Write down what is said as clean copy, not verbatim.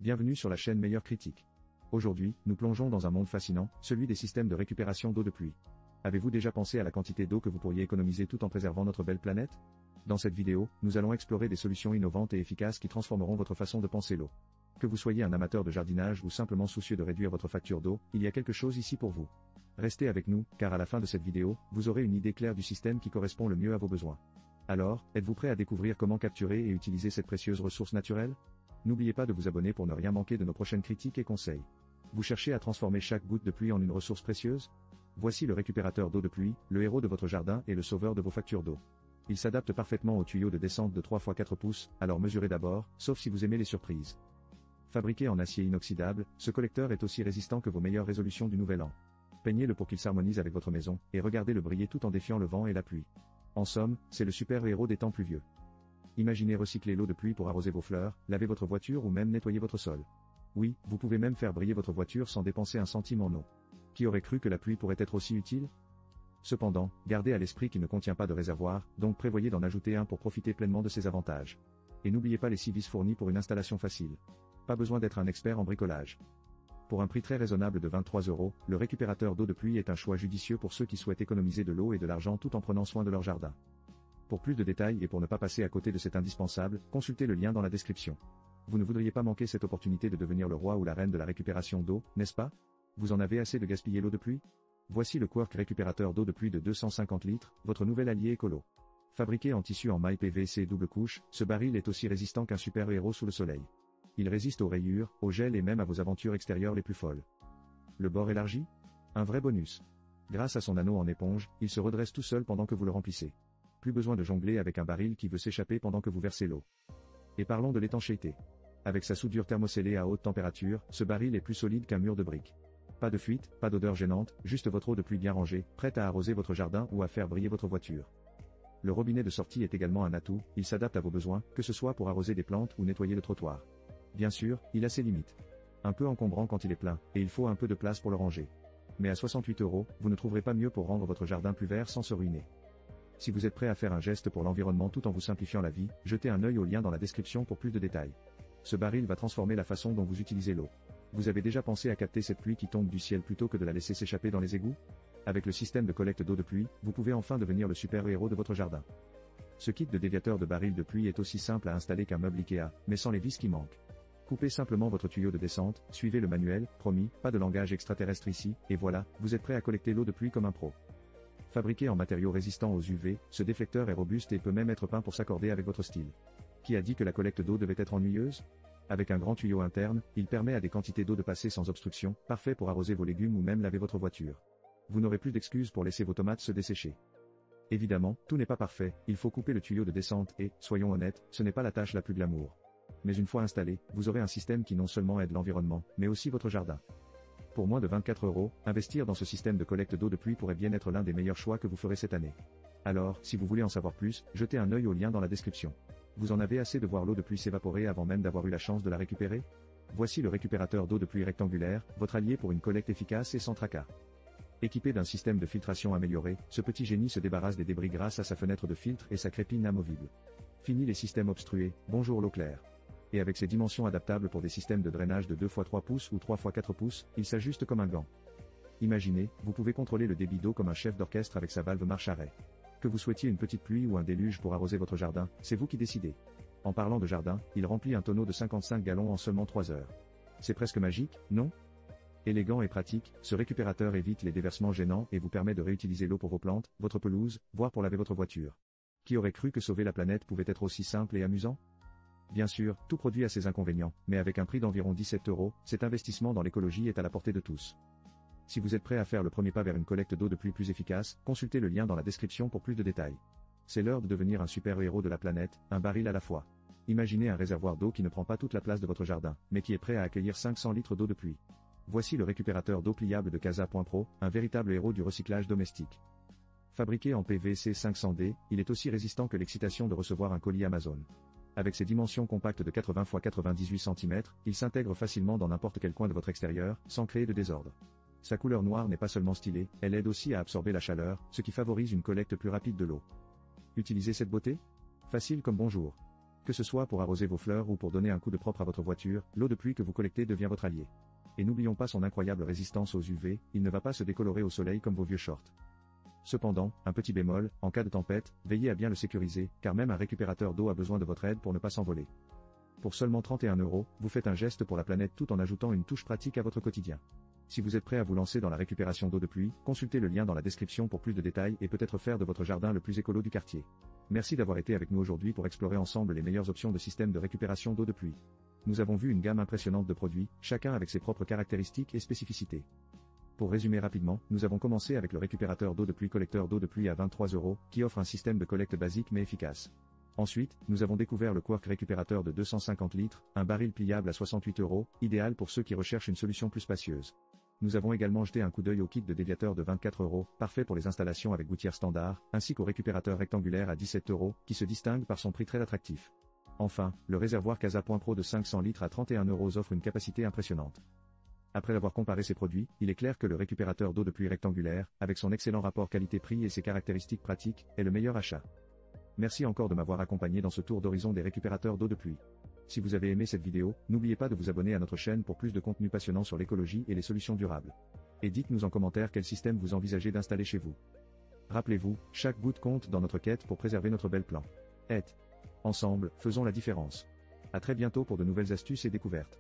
Bienvenue sur la chaîne Meilleure Critique. Aujourd'hui, nous plongeons dans un monde fascinant, celui des systèmes de récupération d'eau de pluie. Avez-vous déjà pensé à la quantité d'eau que vous pourriez économiser tout en préservant notre belle planète? Dans cette vidéo, nous allons explorer des solutions innovantes et efficaces qui transformeront votre façon de penser l'eau. Que vous soyez un amateur de jardinage ou simplement soucieux de réduire votre facture d'eau, il y a quelque chose ici pour vous. Restez avec nous, car à la fin de cette vidéo, vous aurez une idée claire du système qui correspond le mieux à vos besoins. Alors, êtes-vous prêt à découvrir comment capturer et utiliser cette précieuse ressource naturelle? N'oubliez pas de vous abonner pour ne rien manquer de nos prochaines critiques et conseils. Vous cherchez à transformer chaque goutte de pluie en une ressource précieuse? Voici le récupérateur d'eau de pluie, le héros de votre jardin et le sauveur de vos factures d'eau. Il s'adapte parfaitement au tuyau de descente de 3 x 4 pouces, alors mesurez d'abord, sauf si vous aimez les surprises. Fabriqué en acier inoxydable, ce collecteur est aussi résistant que vos meilleures résolutions du nouvel an. Peignez-le pour qu'il s'harmonise avec votre maison, et regardez-le briller tout en défiant le vent et la pluie. En somme, c'est le super-héros des temps pluvieux. Imaginez recycler l'eau de pluie pour arroser vos fleurs, laver votre voiture ou même nettoyer votre sol. Oui, vous pouvez même faire briller votre voiture sans dépenser un centime en eau. Qui aurait cru que la pluie pourrait être aussi utile? Cependant, gardez à l'esprit qu'il ne contient pas de réservoir, donc prévoyez d'en ajouter un pour profiter pleinement de ses avantages. Et n'oubliez pas les 6 vis fournis pour une installation facile. Pas besoin d'être un expert en bricolage. Pour un prix très raisonnable de 23 €, le récupérateur d'eau de pluie est un choix judicieux pour ceux qui souhaitent économiser de l'eau et de l'argent tout en prenant soin de leur jardin. Pour plus de détails et pour ne pas passer à côté de cet indispensable, consultez le lien dans la description. Vous ne voudriez pas manquer cette opportunité de devenir le roi ou la reine de la récupération d'eau, n'est-ce pas? Vous en avez assez de gaspiller l'eau de pluie? Voici le Quirk récupérateur d'eau de pluie de 250 litres, votre nouvel allié écolo. Fabriqué en tissu en maille PVC double couche, ce baril est aussi résistant qu'un super-héros sous le soleil. Il résiste aux rayures, au gel et même à vos aventures extérieures les plus folles. Le bord élargi? Un vrai bonus. Grâce à son anneau en éponge, il se redresse tout seul pendant que vous le remplissez. Plus besoin de jongler avec un baril qui veut s'échapper pendant que vous versez l'eau. Et parlons de l'étanchéité. Avec sa soudure thermocellée à haute température, ce baril est plus solide qu'un mur de briques. Pas de fuite, pas d'odeur gênante, juste votre eau de pluie bien rangée, prête à arroser votre jardin ou à faire briller votre voiture. Le robinet de sortie est également un atout, il s'adapte à vos besoins, que ce soit pour arroser des plantes ou nettoyer le trottoir. Bien sûr, il a ses limites. Un peu encombrant quand il est plein, et il faut un peu de place pour le ranger. Mais à 68 €, vous ne trouverez pas mieux pour rendre votre jardin plus vert sans se ruiner. Si vous êtes prêt à faire un geste pour l'environnement tout en vous simplifiant la vie, jetez un œil au lien dans la description pour plus de détails. Ce baril va transformer la façon dont vous utilisez l'eau. Vous avez déjà pensé à capter cette pluie qui tombe du ciel plutôt que de la laisser s'échapper dans les égouts? Avec le système de collecte d'eau de pluie, vous pouvez enfin devenir le super-héros de votre jardin. Ce kit de déviateur de baril de pluie est aussi simple à installer qu'un meuble Ikea, mais sans les vis qui manquent. Coupez simplement votre tuyau de descente, suivez le manuel, promis, pas de langage extraterrestre ici, et voilà, vous êtes prêt à collecter l'eau de pluie comme un pro. Fabriqué en matériaux résistants aux UV, ce déflecteur est robuste et peut même être peint pour s'accorder avec votre style. Qui a dit que la collecte d'eau devait être ennuyeuse? Avec un grand tuyau interne, il permet à des quantités d'eau de passer sans obstruction, parfait pour arroser vos légumes ou même laver votre voiture. Vous n'aurez plus d'excuses pour laisser vos tomates se dessécher. Évidemment, tout n'est pas parfait, il faut couper le tuyau de descente et, soyons honnêtes, ce n'est pas la tâche la plus glamour. Mais une fois installé, vous aurez un système qui non seulement aide l'environnement, mais aussi votre jardin. Pour moins de 24 €, investir dans ce système de collecte d'eau de pluie pourrait bien être l'un des meilleurs choix que vous ferez cette année. Alors, si vous voulez en savoir plus, jetez un œil au lien dans la description. Vous en avez assez de voir l'eau de pluie s'évaporer avant même d'avoir eu la chance de la récupérer? Voici le récupérateur d'eau de pluie rectangulaire, votre allié pour une collecte efficace et sans tracas. Équipé d'un système de filtration amélioré, ce petit génie se débarrasse des débris grâce à sa fenêtre de filtre et sa crépine inamovible. Fini les systèmes obstrués, bonjour l'eau claire. Et avec ses dimensions adaptables pour des systèmes de drainage de 2 x 3 pouces ou 3 x 4 pouces, il s'ajuste comme un gant. Imaginez, vous pouvez contrôler le débit d'eau comme un chef d'orchestre avec sa valve marche-arrêt. Que vous souhaitiez une petite pluie ou un déluge pour arroser votre jardin, c'est vous qui décidez. En parlant de jardin, il remplit un tonneau de 55 gallons en seulement 3 heures. C'est presque magique, non? Élégant et pratique, ce récupérateur évite les déversements gênants et vous permet de réutiliser l'eau pour vos plantes, votre pelouse, voire pour laver votre voiture. Qui aurait cru que sauver la planète pouvait être aussi simple et amusant? Bien sûr, tout produit a ses inconvénients, mais avec un prix d'environ 17 €, cet investissement dans l'écologie est à la portée de tous. Si vous êtes prêt à faire le premier pas vers une collecte d'eau de pluie plus efficace, consultez le lien dans la description pour plus de détails. C'est l'heure de devenir un super-héros de la planète, un baril à la fois. Imaginez un réservoir d'eau qui ne prend pas toute la place de votre jardin, mais qui est prêt à accueillir 500 litres d'eau de pluie. Voici le récupérateur d'eau pliable de Casa.pro, un véritable héros du recyclage domestique. Fabriqué en PVC 500D, il est aussi résistant que l'excitation de recevoir un colis Amazon. Avec ses dimensions compactes de 80 x 98 cm, il s'intègre facilement dans n'importe quel coin de votre extérieur, sans créer de désordre. Sa couleur noire n'est pas seulement stylée, elle aide aussi à absorber la chaleur, ce qui favorise une collecte plus rapide de l'eau. Utilisez cette beauté? Facile comme bonjour. Que ce soit pour arroser vos fleurs ou pour donner un coup de propre à votre voiture, l'eau de pluie que vous collectez devient votre allié. Et n'oublions pas son incroyable résistance aux UV, il ne va pas se décolorer au soleil comme vos vieux shorts. Cependant, un petit bémol, en cas de tempête, veillez à bien le sécuriser, car même un récupérateur d'eau a besoin de votre aide pour ne pas s'envoler. Pour seulement 31 €, vous faites un geste pour la planète tout en ajoutant une touche pratique à votre quotidien. Si vous êtes prêt à vous lancer dans la récupération d'eau de pluie, consultez le lien dans la description pour plus de détails et peut-être faire de votre jardin le plus écolo du quartier. Merci d'avoir été avec nous aujourd'hui pour explorer ensemble les meilleures options de système de récupération d'eau de pluie. Nous avons vu une gamme impressionnante de produits, chacun avec ses propres caractéristiques et spécificités. Pour résumer rapidement, nous avons commencé avec le récupérateur d'eau de pluie collecteur d'eau de pluie à 23 €, qui offre un système de collecte basique mais efficace. Ensuite, nous avons découvert le Quark récupérateur de 250 litres, un baril pliable à 68 €, idéal pour ceux qui recherchent une solution plus spacieuse. Nous avons également jeté un coup d'œil au kit de déviateur de 24 €, parfait pour les installations avec gouttière standard, ainsi qu'au récupérateur rectangulaire à 17 €, qui se distingue par son prix très attractif. Enfin, le réservoir Casa Point Pro de 500 litres à 31 € offre une capacité impressionnante. Après avoir comparé ces produits, il est clair que le récupérateur d'eau de pluie rectangulaire, avec son excellent rapport qualité-prix et ses caractéristiques pratiques, est le meilleur achat. Merci encore de m'avoir accompagné dans ce tour d'horizon des récupérateurs d'eau de pluie. Si vous avez aimé cette vidéo, n'oubliez pas de vous abonner à notre chaîne pour plus de contenu passionnant sur l'écologie et les solutions durables. Et dites-nous en commentaire quel système vous envisagez d'installer chez vous. Rappelez-vous, chaque goutte compte dans notre quête pour préserver notre bel plan. Ensemble, faisons la différence. À très bientôt pour de nouvelles astuces et découvertes.